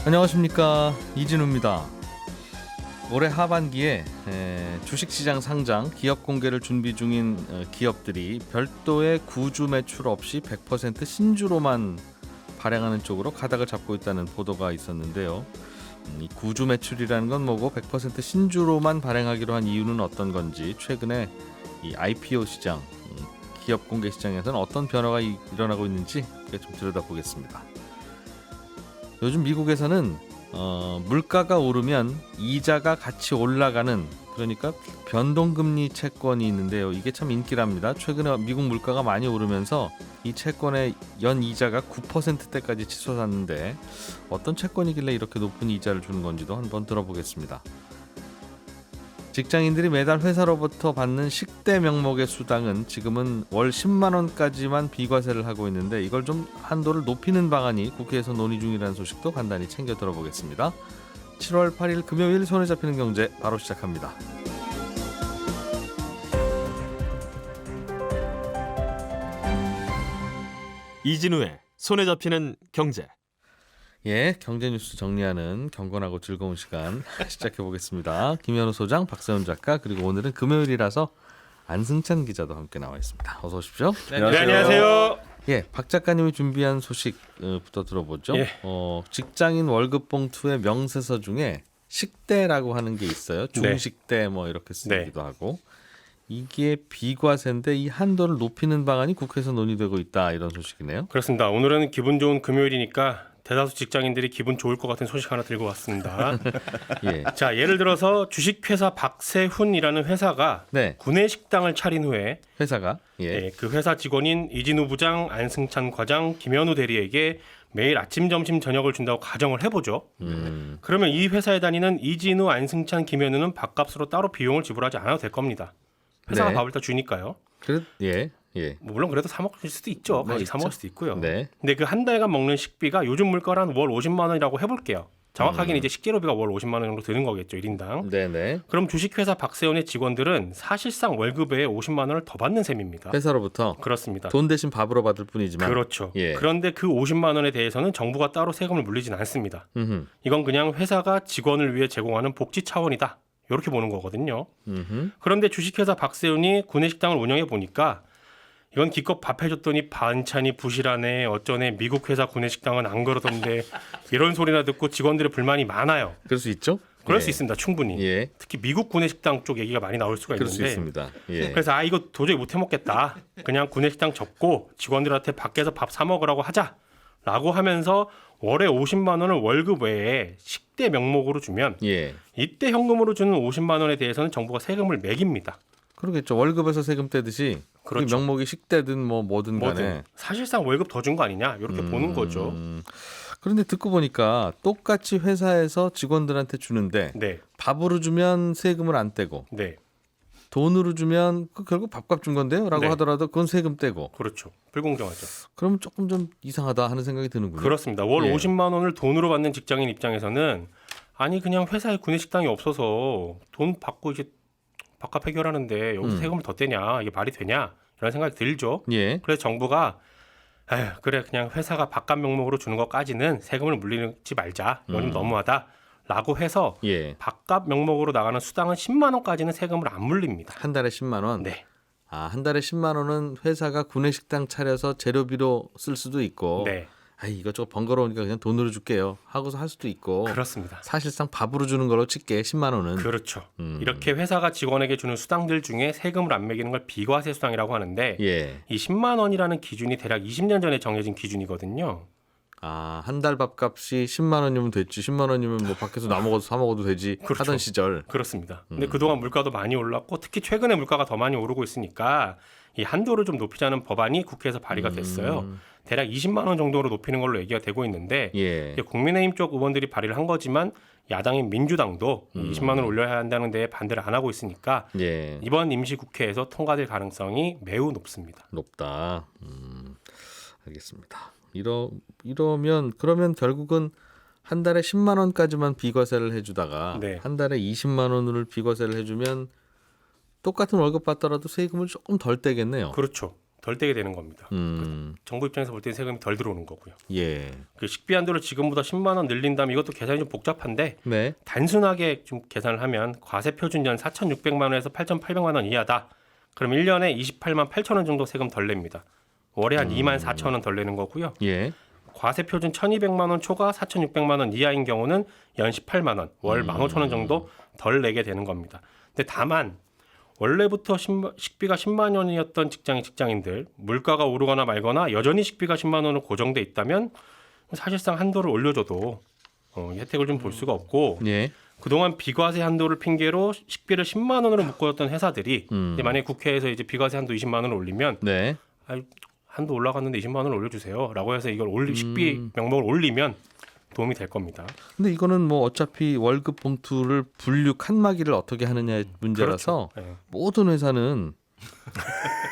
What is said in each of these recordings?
안녕하십니까, 이진우입니다. 올해 하반기에 주식시장 상장, 기업 공개를 준비 중인 기업들이 별도의 구주 매출 없이 100% 신주로만 발행하는 쪽으로 가닥을 잡고 있다는 보도가 있었는데요. 이 구주 매출이라는 건 뭐고 100% 신주로만 발행하기로 한 이유는 어떤 건지, 최근에 이 IPO 시장, 기업 공개 시장에서는 어떤 변화가 일어나고 있는지 좀 들여다보겠습니다. 요즘 미국에서는 물가가 오르면 이자가 같이 올라가는, 그러니까 변동금리 채권이 있는데요. 이게 참 인기랍니다. 최근에 미국 물가가 많이 오르면서 이 채권의 연 이자가 9%대까지 치솟았는데, 어떤 채권이길래 이렇게 높은 이자를 주는 건지도 한번 들어보겠습니다. 직장인들이 매달 회사로부터 받는 식대 명목의 수당은 지금은 월 10만 원까지만 비과세를 하고 있는데, 이걸 좀 한도를 높이는 방안이 국회에서 논의 중이라는 소식도 간단히 챙겨 들어보겠습니다. 7월 8일 금요일 손에 잡히는 경제 바로 시작합니다. 이진우의 손에 잡히는 경제. 예, 경제 뉴스 정리하는 경건하고 즐거운 시간 시작해 보겠습니다. 김현우 소장, 박세훈 작가, 그리고 오늘은 금요일이라서 안승찬 기자도 함께 나와 있습니다. 어서 오십시오. 네, 안녕하세요. 예, 박 작가님이 준비한 소식부터 들어보죠. 예. 직장인 월급 봉투의 명세서 중에 식대라고 하는 게 있어요. 중식대 뭐 이렇게 쓰기도 하고. 이게 비과세인데 이 한도를 높이는 방안이 국회에서 논의되고 있다, 이런 소식이네요. 그렇습니다. 오늘은 기분 좋은 금요일이니까 대다수 직장인들이 기분 좋을 것 같은 소식 하나 들고 왔습니다. 예. 자, 예를 들어서 주식회사 박세훈이라는 회사가 네. 구내식당을 차린 후에 회사가 그 회사 직원인 이진우 부장, 안승찬 과장, 김현우 대리에게 매일 아침, 점심, 저녁을 준다고 가정을 해보죠. 그러면 이 회사에 다니는 이진우, 안승찬, 김현우는 밥값으로 따로 비용을 지불하지 않아도 될 겁니다. 회사가 네. 밥을 다 주니까요. 예. 뭐 물론 그래도 사 먹을 수도 있죠. 네, 많이 사 먹을 수도 있고요. 네. 근데 그 한 달간 먹는 식비가 요즘 물가로 한 월 50만 원이라고 해볼게요. 정확하게는 이제 식재료비가 월 50만 원 정도 드는 거겠죠, 1인당. 네네. 그럼 주식회사 박세훈의 직원들은 사실상 월급에 50만 원을 더 받는 셈입니다. 회사로부터 그렇습니다. 돈 대신 밥으로 받을 뿐이지만. 그렇죠. 예. 그런데 그 50만 원에 대해서는 정부가 따로 세금을 물리진 않습니다. 음흠. 이건 그냥 회사가 직원을 위해 제공하는 복지 차원이다, 이렇게 보는 거거든요. 음흠. 그런데 주식회사 박세훈이 구내식당을 운영해 보니까 이건 기껏 밥 해줬더니 반찬이 부실하네, 어쩌네, 미국 회사 구내식당은 안 그러던데, 이런 소리나 듣고 직원들의 불만이 많아요. 그럴 수 있죠? 그럴 예. 수 있습니다. 충분히. 예. 특히 미국 구내식당 쪽 얘기가 많이 나올 수가 그럴 수 있는데, 있습니다. 예. 그래서 이거 도저히 못 해먹겠다, 그냥 구내식당 접고 직원들한테 밖에서 밥 사 먹으라고 하자라고 하면서 월에 50만 원을 월급 외에 식대 명목으로 주면, 예. 이때 현금으로 주는 50만 원에 대해서는 정부가 세금을 매깁니다. 그러겠죠. 월급에서 세금 떼듯이 그렇죠. 그 명목이 식대든 뭐든 간에. 뭐든 사실상 월급 더 준 거 아니냐, 이렇게 보는 거죠. 그런데 듣고 보니까 똑같이 회사에서 직원들한테 주는데 네, 밥으로 주면 세금을 안 떼고 네, 돈으로 주면 결국 밥값 준 건데요 라고 네. 하더라도 그건 세금 떼고, 그렇죠. 불공정하죠. 그러면 조금 좀 이상하다 하는 생각이 드는군요. 그렇습니다. 월 예. 50만 원을 돈으로 받는 직장인 입장에서는, 아니 그냥 회사에 구내식당이 없어서 돈 받고 이제 밥값 해결하는데 여기서 세금을 더 떼냐, 이게 말이 되냐, 이런 생각이 들죠. 예. 그래서 정부가 에휴, 그래 그냥 회사가 밥값 명목으로 주는 것까지는 세금을 물리지 말자, 이건 좀 너무하다라고 해서 예. 밥값 명목으로 나가는 수당은 10만 원까지는 세금을 안 물립니다. 한 달에 10만 원. 네, 한 달에 10만 원은 회사가 구내식당 차려서 재료비로 쓸 수도 있고, 네, 이것저것 번거로우니까 그냥 돈으로 줄게요 하고서 할 수도 있고, 그렇습니다. 사실상 밥으로 주는 걸로 칠게 10만 원은. 그렇죠. 이렇게 회사가 직원에게 주는 수당들 중에 세금을 안 매기는 걸 비과세 수당이라고 하는데, 예. 이 10만 원이라는 기준이 대략 20년 전에 정해진 기준이거든요. 한 달 밥값이 10만 원이면 됐지. 10만 원이면 뭐 밖에서 나 먹어도 사 먹어도 되지. 그렇죠. 하던 시절. 그렇습니다. 근데 그동안 물가도 많이 올랐고, 특히 최근에 물가가 더 많이 오르고 있으니까 이 한도를 좀 높이자는 법안이 국회에서 발의가 됐어요. 대략 20만 원 정도로 높이는 걸로 얘기가 되고 있는데, 예. 이게 국민의힘 쪽 의원들이 발의를 한 거지만 야당인 민주당도 20만 원을 올려야 한다는 데 반대를 안 하고 있으니까 예. 이번 임시국회에서 통과될 가능성이 매우 높습니다. 높다. 알겠습니다. 이러면 그러면 결국은 한 달에 10만 원까지만 비과세를 해주다가 네. 한 달에 20만 원을 비과세를 해주면 똑같은 월급 받더라도 세금을 조금 덜 떼겠네요. 그렇죠. 덜 떼게 되는 겁니다. 정부 입장에서 볼 때 세금이 덜 들어오는 거고요. 예. 그 식비 한도를 지금보다 10만 원 늘린다면 이것도 계산이 좀 복잡한데 네. 단순하게 좀 계산을 하면 과세 표준 연 4,600만 원에서 8,800만 원 이하다. 그럼 1년에 28만 8천 원 정도 세금 덜 냅니다. 월에 한 2만 4천 원 덜 내는 거고요. 예. 과세 표준 1,200만 원 초과 4,600만 원 이하인 경우는 연 18만 원, 월 15,000원 정도 덜 내게 되는 겁니다. 근데 다만 원래부터 식비가 10만 원이었던 직장인들 물가가 오르거나 말거나 여전히 식비가 10만 원으로 고정돼 있다면 사실상 한도를 올려줘도 혜택을 좀 볼 수가 없고 예. 그동안 비과세 한도를 핑계로 식비를 10만 원으로 묶어뒀던 회사들이 이제 만약에 국회에서 이제 비과세 한도 20만 원을 올리면 네. 한도 올라갔는데 20만 원을 올려주세요라고 해서 이걸 식비 명목을 올리면 도움이 될 겁니다. 근데 이거는 뭐 어차피 월급 봉투를 분류 칸막이를 어떻게 하느냐의 문제라서 그렇죠. 네. 모든 회사는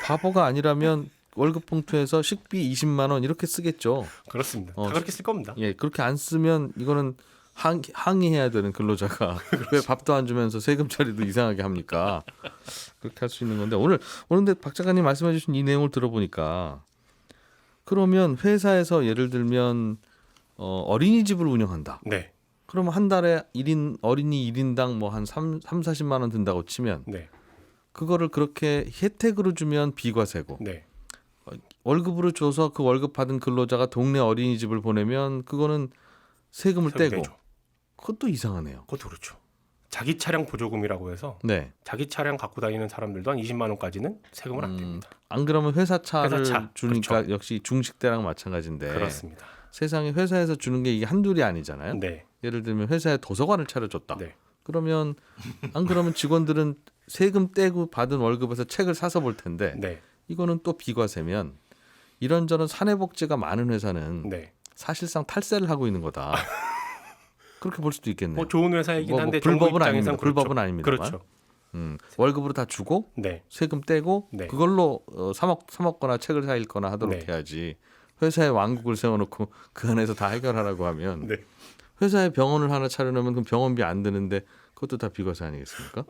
바보가 아니라면 월급 봉투에서 식비 20만 원 이렇게 쓰겠죠. 그렇습니다. 다 그렇게 쓸 겁니다. 예, 그렇게 안 쓰면 이거는 항의해야 되는 근로자가 왜 밥도 안 주면서 세금 처리도 이상하게 합니까? 그렇게 할 수 있는 건데 오늘 근데 박 작가님 말씀해 주신 이 내용을 들어보니까 그러면 회사에서 예를 들면 어린이집을 운영한다. 네. 그러면 한 달에 어린이 1인당 뭐 한 40만 원 든다고 치면 네. 그거를 그렇게 혜택으로 주면 비과세고 네. 월급으로 줘서 그 월급 받은 근로자가 동네 어린이집을 보내면 그거는 세금을 떼고 내죠. 그것도 이상하네요. 그것도 그렇죠. 자기 차량 보조금이라고 해서 네. 자기 차량 갖고 다니는 사람들도 한 20만 원까지는 세금을 안 냅니다. 안 그러면 회사 차를 회사 차. 주니까 그렇죠. 역시 중식대랑 마찬가지인데 그렇습니다. 세상에 회사에서 주는 게 이게 한둘이 아니잖아요. 네. 예를 들면 회사에 도서관을 차려줬다. 네. 그러면 안 그러면 직원들은 세금 떼고 받은 월급에서 책을 사서 볼 텐데 네. 이거는 또 비과세면 이런저런 사내복지가 많은 회사는 네. 사실상 탈세를 하고 있는 거다. 그렇게 볼 수도 있겠네요. 뭐 좋은 회사이긴 뭐 한데 불법은 정부 입장에서는 아닙니다. 불법은 아닙니다만. 그렇죠. 월급으로 다 주고 네. 세금 떼고 네. 그걸로 사 먹거나 책을 사 읽거나 하도록 네. 해야지. 회사에 왕국을 세워놓고 그 안에서 다 해결하라고 하면 네. 회사에 병원을 하나 차려놓으면 그 병원비 안 드는데 그것도 다 비과세 아니겠습니까?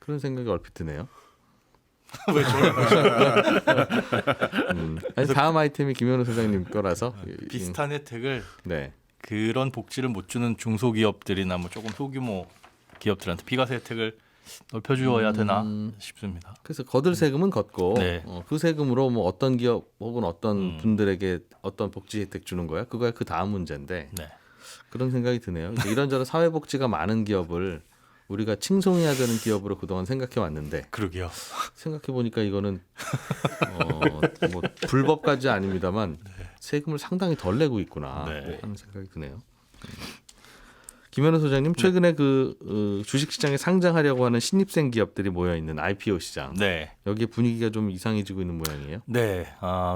그런 생각이 얼핏 드네요. 왜 아니, 다음 아이템이 김현우 소장님 거라서 비슷한 혜택을 네. 그런 복지를 못 주는 중소기업들이나 뭐 조금 소규모 기업들한테 비과세 혜택을 넓혀주어야 되나 싶습니다. 그래서 거들 세금은 걷고 네. 그 세금으로 뭐 어떤 기업 혹은 어떤 분들에게 어떤 복지 혜택 주는 거야? 그거야 그 다음 문제인데 네. 그런 생각이 드네요. 이런저런 사회복지가 많은 기업을 우리가 칭송해야 되는 기업으로 그동안 생각해 왔는데 그러게요. 생각해 보니까 이거는 뭐 불법까지 아닙니다만 세금을 상당히 덜 내고 있구나 네. 하는 생각이 드네요. 김현우 소장님 최근에 그 주식시장에 상장하려고 하는 신입생 기업들이 모여 있는 IPO 시장 네. 여기에 분위기가 좀 이상해지고 있는 모양이에요. 네,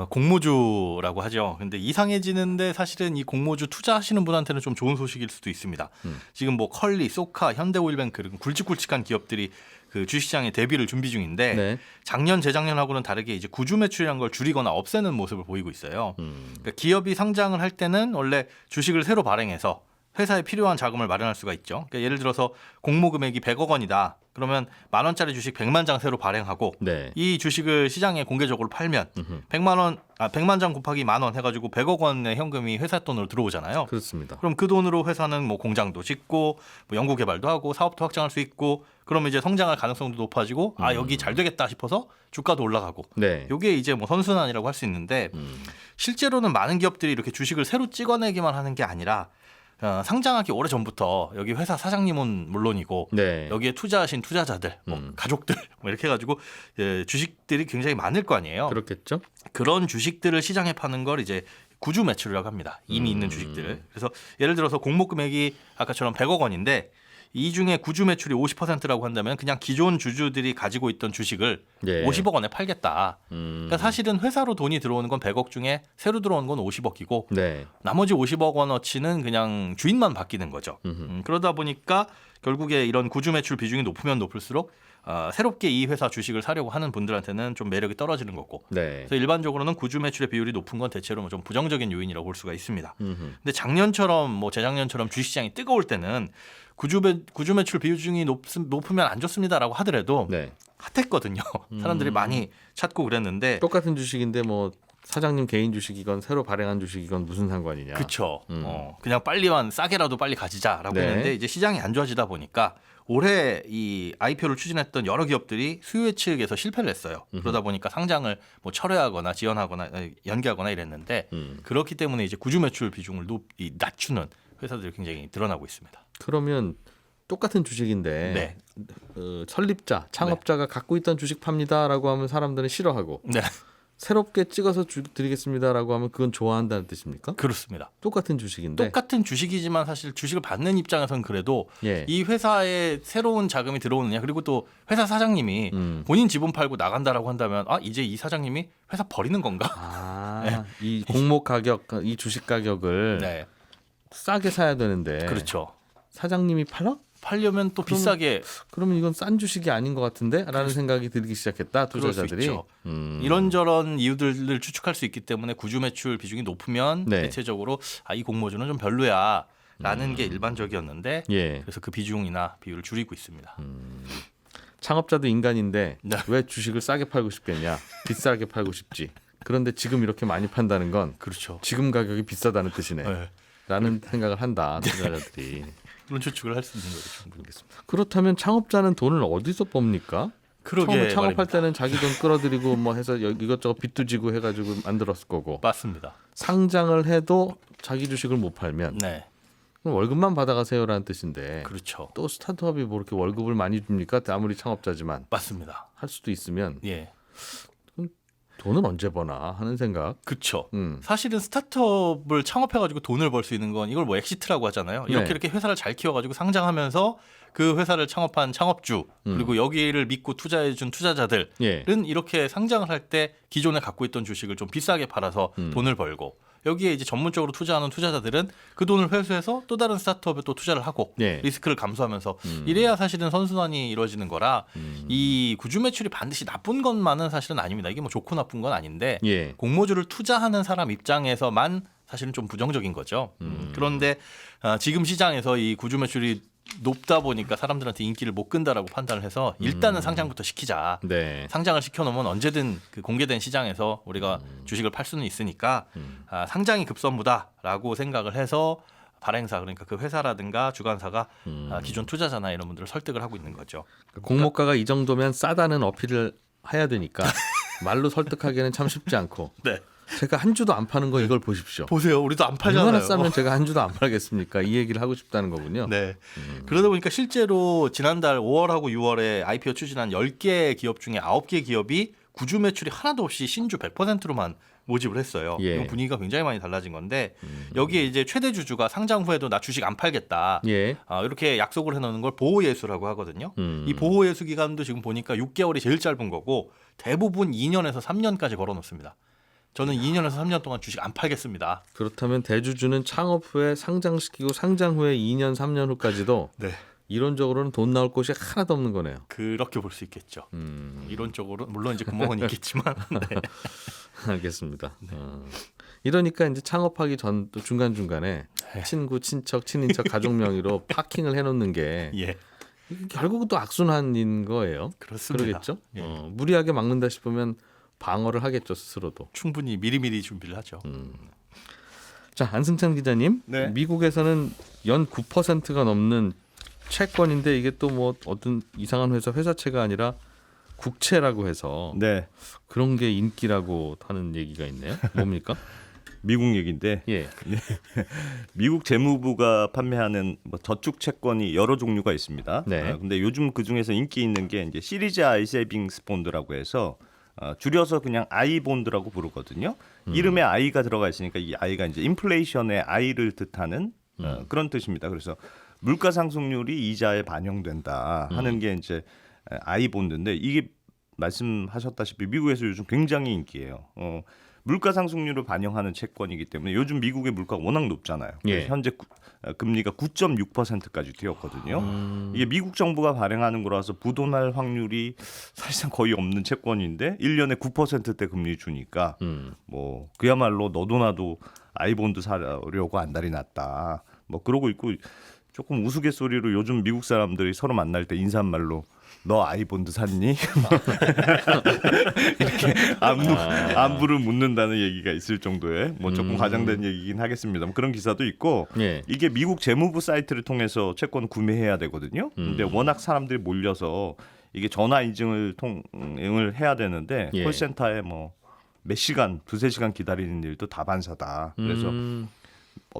공모주라고 하죠. 근데 이상해지는데 사실은 이 공모주 투자하시는 분한테는 좀 좋은 소식일 수도 있습니다. 지금 뭐 컬리, 소카, 현대오일뱅크 그리고 굵직굵직한 기업들이 그 주식시장에 대비를 준비 중인데 네. 작년, 재작년하고는 다르게 이제 구주 매출이라는 걸 줄이거나 없애는 모습을 보이고 있어요. 그러니까 기업이 상장을 할 때는 원래 주식을 새로 발행해서 회사에 필요한 자금을 마련할 수가 있죠. 그러니까 예를 들어서 공모 금액이 100억 원이다. 그러면 10,000원짜리 주식 100만 장 새로 발행하고 네. 이 주식을 시장에 공개적으로 팔면 100만 장 곱하기 10,000원 해가지고 100억 원의 현금이 회사 돈으로 들어오잖아요. 그렇습니다. 그럼 그 돈으로 회사는 뭐 공장도 짓고 뭐 연구 개발도 하고 사업도 확장할 수 있고 그러면 이제 성장할 가능성도 높아지고 아 여기 잘 되겠다 싶어서 주가도 올라가고 네. 이게 이제 뭐 선순환이라고 할 수 있는데 실제로는 많은 기업들이 이렇게 주식을 새로 찍어내기만 하는 게 아니라 상장하기 오래 전부터 여기 회사 사장님은 물론이고 네. 여기에 투자하신 투자자들, 뭐 가족들 뭐 이렇게 해가지고 주식들이 굉장히 많을 거 아니에요. 그렇겠죠. 그런 주식들을 시장에 파는 걸 이제 구주 매출이라고 합니다. 이미 있는 주식들을. 그래서 예를 들어서 공모 금액이 아까처럼 100억 원인데 이 중에 구주 매출이 50%라고 한다면 그냥 기존 주주들이 가지고 있던 주식을 예. 50억 원에 팔겠다. 그러니까 사실은 회사로 돈이 들어오는 건 100억 중에 새로 들어오는 건 50억이고 네. 나머지 50억 원어치는 그냥 주인만 바뀌는 거죠. 그러다 보니까 결국에 이런 구주 매출 비중이 높으면 높을수록 새롭게 이 회사 주식을 사려고 하는 분들한테는 좀 매력이 떨어지는 거고. 네. 그래서 일반적으로는 구주 매출의 비율이 높은 건 대체로 좀 부정적인 요인이라고 볼 수가 있습니다. 음흠. 근데 작년처럼 뭐 재작년처럼 주식시장이 뜨거울 때는 구주 매출 비중이 높으면 안 좋습니다라고 하더라도 네. 핫했거든요. 사람들이 많이 찾고 그랬는데. 똑같은 주식인데 뭐 사장님 개인 주식이건 새로 발행한 주식이건 무슨 상관이냐. 그렇죠. 그냥 빨리만 싸게라도 빨리 가지자라고 네. 했는데 이제 시장이 안 좋아지다 보니까 올해 이 IPO를 추진했던 여러 기업들이 수요 예측에서 실패를 했어요. 그러다 보니까 상장을 뭐 철회하거나 지연하거나 연기하거나 이랬는데 그렇기 때문에 이제 구주 매출 비중을 낮추는 회사들이 굉장히 늘어나고 있습니다. 그러면 똑같은 주식인데 네. 설립자, 창업자가 갖고 있던 주식 팝니다라고 하면 사람들은 싫어하고 네, 새롭게 찍어서 드리겠습니다라고 하면 그건 좋아한다는 뜻입니까? 그렇습니다. 똑같은 주식인데. 똑같은 주식이지만 사실 주식을 받는 입장에서는 그래도 예. 이 회사에 새로운 자금이 들어오느냐 그리고 또 회사 사장님이 본인 지분 팔고 나간다라고 한다면 이제 이 사장님이 회사 버리는 건가? 이 공모 가격, 이 주식 가격을 네, 싸게 사야 되는데 그렇죠. 사장님이 팔아? 팔려면 또 비싸게 그러면 이건 싼 주식이 아닌 것 같은데? 라는 생각이 들기 시작했다. 그럴 수 투자자들이. 있죠. 이런저런 이유들을 추측할 수 있기 때문에 구주 매출 비중이 높으면 네. 대체적으로 이 공모주는 좀 별로야 라는 게 일반적이었는데 예. 그래서 그 비중이나 비율을 줄이고 있습니다. 창업자도 인간인데 네. 왜 주식을 싸게 팔고 싶겠냐? 비싸게 팔고 싶지. 그런데 지금 이렇게 많이 판다는 건 그렇죠. 지금 가격이 비싸다는 뜻이네. 네. 라는 생각을 한다. 투자자들이. 그런 추측을 할 수 있는 거죠. 충분히. 그렇다면 창업자는 돈을 어디서 법니까? 처음에 그러게 창업할 말입니다. 때는 자기 돈 끌어들이고 뭐 해서 이것저것 빚도 지고 해가지고 만들었을 거고 맞습니다. 상장을 해도 자기 주식을 못 팔면 네, 그럼 월급만 받아가세요라는 뜻인데 그렇죠. 또 스타트업이 뭐 이렇게 월급을 많이 줍니까? 아무리 창업자지만 맞습니다. 할 수도 있으면 예, 돈은 언제 버나 하는 생각. 그렇죠. 음. 사실은 스타트업을 창업해가지고 돈을 벌 수 있는 건 이걸 뭐 엑시트라고 하잖아요. 이렇게 네. 이렇게 회사를 잘 키워가지고 상장하면서 그 회사를 창업한 창업주 그리고 여기를 믿고 투자해준 투자자들은 예. 이렇게 상장을 할 때 기존에 갖고 있던 주식을 좀 비싸게 팔아서 돈을 벌고 여기에 이제 전문적으로 투자하는 투자자들은 그 돈을 회수해서 또 다른 스타트업에 또 투자를 하고 예. 리스크를 감수하면서 이래야 사실은 선순환이 이루어지는 거라 이 구주 매출이 반드시 나쁜 것만은 사실은 아닙니다. 이게 뭐 좋고 나쁜 건 아닌데 예. 공모주를 투자하는 사람 입장에서만 사실은 좀 부정적인 거죠. 그런데 지금 시장에서 이 구주 매출이 높다 보니까 사람들한테 인기를 못 끈다라고 판단을 해서 일단은 상장부터 시키자. 네. 상장을 시켜놓으면 언제든 그 공개된 시장에서 우리가 주식을 팔 수는 있으니까 상장이 급선무다라고 생각을 해서 발행사 그러니까 그 회사라든가 주관사가 기존 투자자나 이런 분들을 설득을 하고 있는 거죠. 공모가가 이 정도면 싸다는 어필을 해야 되니까 말로 설득하기에는 참 쉽지 않고 네. 제가 한 주도 안 파는 거 이걸 보십시오. 보세요. 우리도 안 팔잖아요. 얼마나 싸면 제가 한 주도 안 팔겠습니까? 이 얘기를 하고 싶다는 거군요. 네. 그러다 보니까 실제로 지난달 5월하고 6월에 IPO 추진한 10개 기업 중에 9개 기업이 구주 매출이 하나도 없이 신주 100%로만 모집을 했어요. 예. 이건 분위기가 굉장히 많이 달라진 건데 여기에 이제 최대 주주가 상장 후에도 나 주식 안 팔겠다. 예. 이렇게 약속을 해놓는 걸 보호예수라고 하거든요. 이 보호예수 기간도 지금 보니까 6개월이 제일 짧은 거고 대부분 2년에서 3년까지 걸어놓습니다. 저는 2년에서 3년 동안 주식 안 팔겠습니다. 그렇다면 대주주는 창업 후에 상장시키고 상장 후에 2년, 3년 후까지도 네. 이론적으로는 돈 나올 곳이 하나도 없는 거네요. 그렇게 볼 수 있겠죠. 이론적으로 물론 이제 구멍은 있겠지만 네. 알겠습니다. 이러니까 이제 창업하기 전 또 중간 중간에 친구, 친척, 친인척, 가족 명의로 파킹을 해놓는 게 예. 이게 결국은 또 악순환인 거예요. 그렇습니다. 그러겠죠. 예. 무리하게 막는다 싶으면 방어를 하겠죠 스스로도. 충분히 미리미리 준비를 하죠. 자, 안승찬 기자님, 네. 미국에서는 연 9%가 넘는 채권인데 이게 또 뭐 어떤 이상한 회사채가 아니라 국채라고 해서 네, 그런 게 인기라고 하는 얘기가 있네요. 뭡니까? 미국 얘기인데 예. 미국 재무부가 판매하는 뭐 저축 채권이 여러 종류가 있습니다. 네. 근데 요즘 그 중에서 인기 있는 게 이제 시리즈 I 세빙스 본드라고 해서 줄여서 그냥 I 본드라고 부르거든요. 이름에 I가 들어가 있으니까 이 I가 이제 인플레이션의 I를 뜻하는 그런 뜻입니다. 그래서 물가 상승률이 이자에 반영된다 하는 게 이제 I 본드인데 이게 말씀하셨다시피 미국에서 요즘 굉장히 인기예요. 물가 상승률을 반영하는 채권이기 때문에 요즘 미국의 물가가 워낙 높잖아요. 예. 현재 금리가 9.6%까지 뛰었거든요. 이게 미국 정부가 발행하는 거라서 부도날 확률이 사실상 거의 없는 채권인데 1년에 9%대 금리 주니까 뭐 그야말로 너도 나도 아이본드 사려고 안달이 났다. 뭐 그러고 있고 조금 우스갯소리로 요즘 미국 사람들이 서로 만날 때 인사말로 너 아이본드 샀니? 이렇게 안부를 묻는다는 얘기가 있을 정도의 뭐 조금 과장된 얘기긴 하겠습니다. 그런 기사도 있고 예. 이게 미국 재무부 사이트를 통해서 채권 구매해야 되거든요. 근데 워낙 사람들이 몰려서 이게 전화 인증을 통을 해야 되는데 예. 콜센터에 뭐 몇 시간, 두세 시간 기다리는 일도 다반사다. 그래서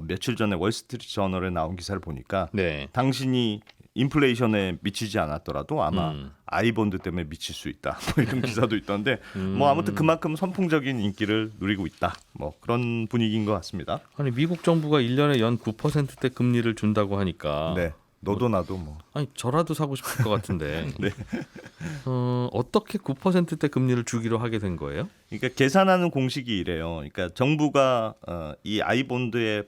며칠 전에 월스트리트 저널에 나온 기사를 보니까 네. 당신이 인플레이션에 미치지 않았더라도 아마 아이본드 때문에 미칠 수 있다. 뭐 이런 기사도 있던데 뭐 아무튼 그만큼 선풍적인 인기를 누리고 있다. 뭐 그런 분위기인 것 같습니다. 아니 미국 정부가 1년에 연 9%대 금리를 준다고 하니까 네, 너도 나도 뭐 아니 저라도 사고 싶을 것 같은데 네. 어떻게 9%대 금리를 주기로 하게 된 거예요? 그러니까 계산하는 공식이 이래요. 그러니까 정부가 이 아이본드의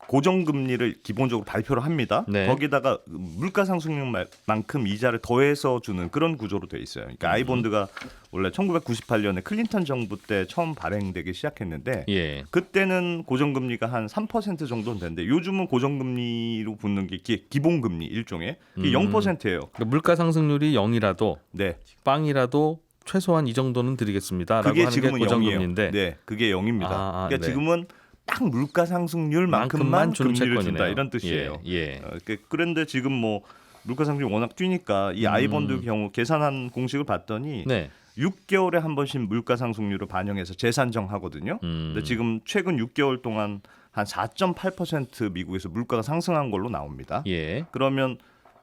고정금리를 기본적으로 발표를 합니다. 네. 거기다가 물가 상승률만큼 이자를 더해서 주는 그런 구조로 돼 있어요. 그러니까 아이본드가 원래 1998년에 클린턴 정부 때 처음 발행되기 시작했는데 예. 그때는 고정금리가 한 3% 정도는 되는데 요즘은 고정금리로 붙는 게 기본금리 일종의 이게 0%예요. 그러니까 물가 상승률이 0이라도 네. 빵이라도 최소한 이 정도는 드리겠습니다라고 그게 하는 게 지금은 고정금리인데 0이에요. 네, 그게 0입니다. 그러니까 네. 지금은 딱 물가 상승률만큼만 주는 금리를 채권이네요. 준다 이런 뜻이에요. 예. 그런데 지금 뭐 물가 상승률이 워낙 뛰니까 이 아이본드 경우 계산한 공식을 봤더니 네. 6개월에 한 번씩 물가 상승률을 반영해서 재산정하거든요. 근데 지금 최근 6개월 동안 한 4.8% 미국에서 물가가 상승한 걸로 나옵니다. 예. 그러면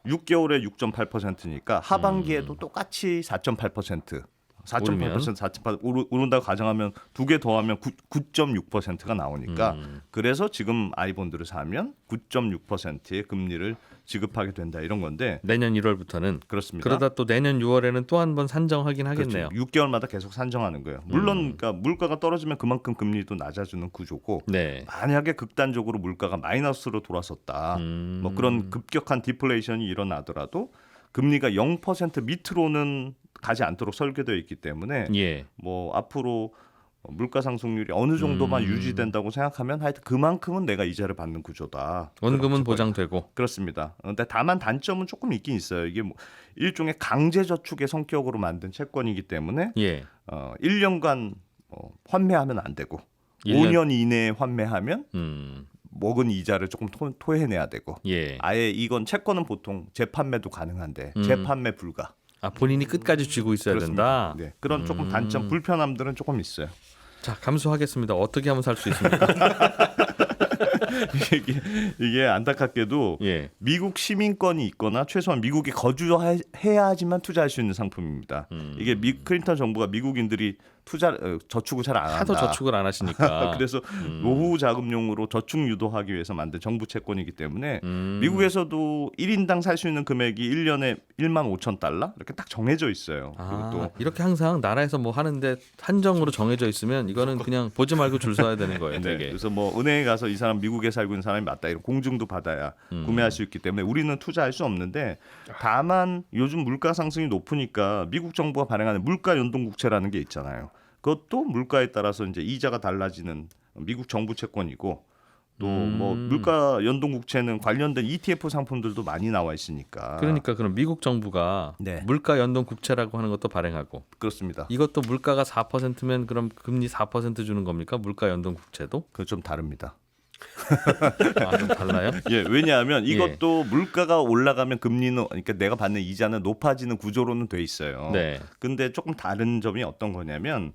6개월에 6.8%니까 하반기에도 똑같이 4.8%. 4.8%, 4.8 오른다고 가정하면 두 개 더하면 9.6%가 나오니까 그래서 지금 아이본드를 사면 9.6%의 금리를 지급하게 된다 이런 건데 내년 1월부터는 그렇습니다. 그러다 또 내년 6월에는 또 한 번 산정하긴 하겠네요. 그렇죠. 6개월마다 계속 산정하는 거예요. 물론 그러니까 물가가 떨어지면 그만큼 금리도 낮아주는 구조고 네. 만약에 극단적으로 물가가 마이너스로 돌아섰다. 뭐 그런 급격한 디플레이션이 일어나더라도 금리가 0% 밑으로는 가지 않도록 설계되어 있기 때문에 예. 뭐 앞으로 물가 상승률이 어느 정도만 유지된다고 생각하면 하여튼 그만큼은 내가 이자를 받는 구조다. 원금은 보장되고. 그렇습니다. 근데 다만 단점은 조금 있긴 있어요. 이게 뭐 일종의 강제 저축의 성격으로 만든 채권이기 때문에 예. 1년간 환매하면 안 되고 1년? 5년 이내에 환매하면 음. 먹은 이자를 조금 토해내야 되고 예. 아예 이건 채권은 보통 재판매도 가능한데 재판매 불가. 아 본인이 끝까지 쥐고 있어야 그렇습니다. 된다. 네, 그런 조금 단점, 불편함들은 조금 있어요. 자 감수하겠습니다. 어떻게 하면 살 수 있습니까? 이게 안타깝게도 예. 미국 시민권이 있거나 최소한 미국에 거주해야 하지만 투자할 수 있는 상품입니다. 이게 클린턴 정부가 미국인들이 저축을 잘 안 한다. 하도 저축을 안 하시니까. 그래서 노후 자금용으로 저축 유도하기 위해서 만든 정부 채권이기 때문에 미국에서도 1인당 살 수 있는 금액이 1년에 15,000달러 이렇게 딱 정해져 있어요. 아, 그리고 또 이렇게 항상 나라에서 뭐 하는데 한정으로 정해져 있으면 이거는 그냥 보지 말고 줄 서야 되는 거예요. 네, 되게. 그래서 뭐 은행에 가서 이 사람 미국에 살고 있는 사람이 맞다 이런 공증도 받아야 구매할 수 있기 때문에 우리는 투자할 수 없는데 다만 요즘 물가 상승이 높으니까 미국 정부가 발행하는 물가 연동 국채라는 게 있잖아요. 그것도 물가에 따라서 이제 이자가 달라지는 미국 정부 채권이고 또 뭐 물가 연동 국채는 관련된 ETF 상품들도 많이 나와 있으니까 그러니까 그럼 미국 정부가 네. 물가 연동 국채라고 하는 것도 발행하고 그렇습니다. 이것도 물가가 4%면 그럼 금리 4% 주는 겁니까? 물가 연동 국채도? 그거 좀 다릅니다. 아, 좀 달라요? 예, 왜냐하면 이것도 물가가 올라가면 금리는 그러니까 내가 받는 이자는 높아지는 구조로는 돼 있어요. 네. 근데 조금 다른 점이 어떤 거냐면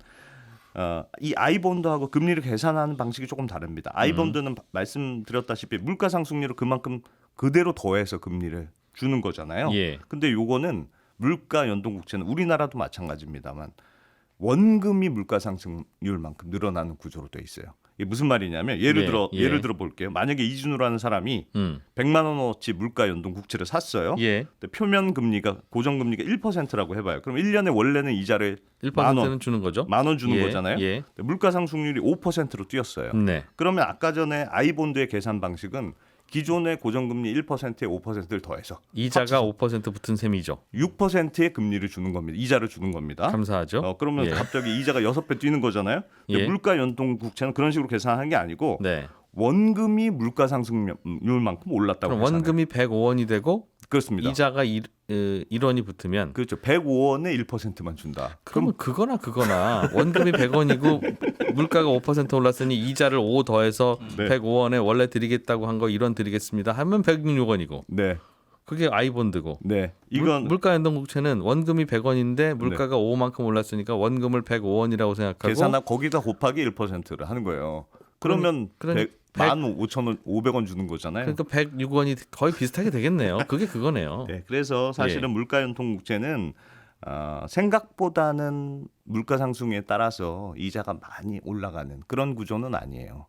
이 아이본드하고 금리를 계산하는 방식이 조금 다릅니다. 아이본드는 말씀드렸다시피 물가 상승률을 그만큼 그대로 더해서 금리를 주는 거잖아요. 예. 근데 요거는 물가 연동 국채는 우리나라도 마찬가지입니다만 원금이 물가 상승률만큼 늘어나는 구조로 돼 있어요. 이게 무슨 말이냐면 예를 들어 볼게요. 만약에 이진우라는 사람이 100만 원어치 물가 연동 국채를 샀어요. 예. 근데 표면 금리가 고정 금리가 1%라고 해봐요. 그럼 1년에 원래는 이자를 1%는 주는 거죠. 10,000원 주는 예, 거잖아요. 예. 근데 물가 상승률이 5%로 뛰었어요. 네. 그러면 아까 전에 아이본드의 계산 방식은 기존의 고정금리 1%에 5%를 더해서 이자가 5% 붙은 셈이죠. 6%의 금리를 주는 겁니다. 이자를 주는 겁니다. 감사하죠. 그러면 예. 갑자기 이자가 6배 뛰는 거잖아요. 근데 예. 물가 연동 국채는 그런 식으로 계산하는 게 아니고 네. 원금이 물가 상승률만큼 올랐다고 그럼 계산해요. 원금이 105원이 되고 그렇습니다. 이자가 1원이 붙으면 그렇죠. 105원에 1%만 준다. 그러면 그거나 원금이 100원이고 물가가 5% 올랐으니 이자를 5 더해서 네. 105원에 원래 드리겠다고 한 거 1원 드리겠습니다 하면 106원이고 네. 그게 아이본드고 네. 이건 물가 연동 국채는 원금이 100원인데 물가가 5만큼 올랐으니까 원금을 105원이라고 생각하고 계산하 거기다 곱하기 1%를 하는 거예요. 그러면 그러니 15,500원 500원 주는 거잖아요. 그러니까 106원이 거의 비슷하게 되겠네요. 그게 그거네요. 네, 그래서 사실은 예. 물가 연동 국채는 생각보다는 물가 상승에 따라서 이자가 많이 올라가는 그런 구조는 아니에요.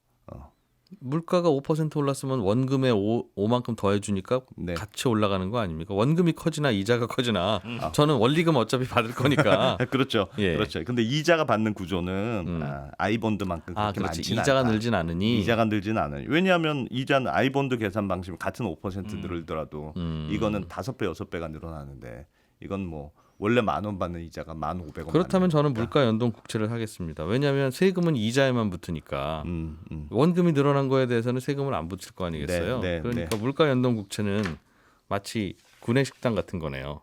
물가가 5% 올랐으면 원금에 5만큼 더해주니까 네. 같이 올라가는 거 아닙니까? 원금이 커지나 이자가 커지나 저는 원리금 어차피 받을 거니까. 그렇죠. 예. 그렇죠. 근데 이자가 받는 구조는 아이본드만큼 그렇게 그렇지. 많지는 이자가 않다. 늘진 않으니. 이자가 늘지는 않아요. 왜냐하면 이자는 아이본드 계산 방식 같은 5% 늘더라도 이거는 5배, 6배가 늘어나는데 이건 뭐 원래 10,000원 받는 이자가 1,500원. 그렇다면 저는 물가 연동 국채를 하겠습니다. 왜냐하면 세금은 이자에만 붙으니까 원금이 늘어난 거에 대해서는 세금을 안 붙일 거 아니겠어요? 네, 네, 그러니까 물가 연동 국채는 마치 구내식당 같은 거네요.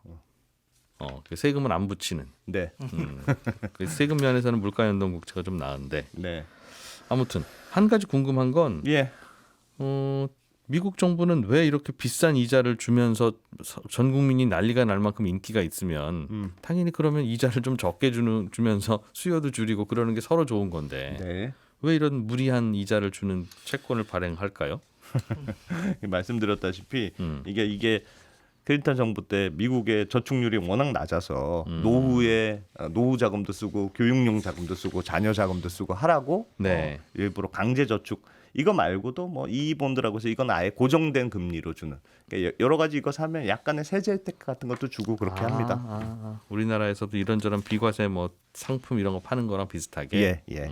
그 세금은 안 붙이는. 네. 그 세금 면에서는 물가 연동 국채가 좀 나은데 네. 아무튼 한 가지 궁금한 건 예. 미국 정부는 왜 이렇게 비싼 이자를 주면서 전 국민이 난리가 날 만큼 인기가 있으면 당연히 그러면 이자를 좀 적게 주면서 수요도 줄이고 그러는 게 서로 좋은 건데 네. 왜 이런 무리한 이자를 주는 채권을 발행할까요? 말씀드렸다시피 이게 클린턴 정부 때 미국의 저축률이 워낙 낮아서 노후에 노후 자금도 쓰고 교육용 자금도 쓰고 자녀 자금도 쓰고 하라고 네. 일부러 강제 저축 이거 말고도 뭐 이본드라고 해서 이건 아예 고정된 금리로 주는 그러니까 여러 가지 이거 사면 약간의 세제 혜택 같은 것도 주고 그렇게 합니다. 우리나라에서도 이런저런 비과세 뭐 상품 이런 거 파는 거랑 비슷하게. 예.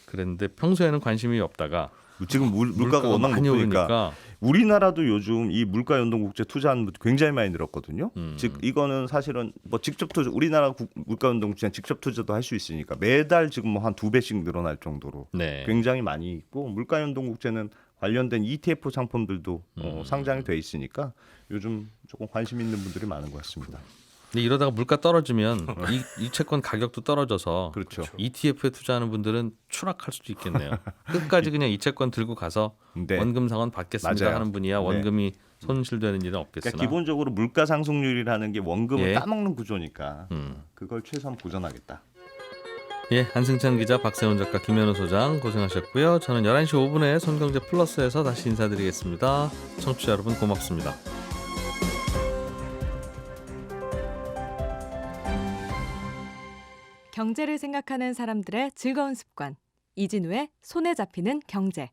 그랬는데 평소에는 관심이 없다가 지금 물가가 워낙 많이 높으니까 오르니까 우리나라도 요즘 이 물가 연동 국채 투자하는 분들 굉장히 많이 늘었거든요. 즉 이거는 사실은 뭐 직접 투자 우리나라 물가 연동 국채는 직접 투자도 할 수 있으니까 매달 지금 뭐 한 2배씩 늘어날 정도로 네. 굉장히 많이 있고 물가 연동 국채는 관련된 ETF 상품들도 상장이 돼 있으니까 요즘 조금 관심 있는 분들이 많은 것 같습니다. 근데 이러다가 물가 떨어지면 이 채권 가격도 떨어져서 그렇죠. ETF에 투자하는 분들은 추락할 수도 있겠네요. 끝까지 그냥 이 채권 들고 가서 네. 원금 상환 받겠습니다 맞아요. 하는 분이야 원금이 손실되는 일은 없겠으나. 그러니까 기본적으로 물가 상승률이라는 게 원금을 예. 따먹는 구조니까 그걸 최소한 보전하겠다. 예, 한승찬 기자, 박세훈 작가, 김현우 소장 고생하셨고요. 저는 11시 5분에 손경제 플러스에서 다시 인사드리겠습니다. 청취자 여러분 고맙습니다. 경제를 생각하는 사람들의 즐거운 습관. 이진우의 손에 잡히는 경제.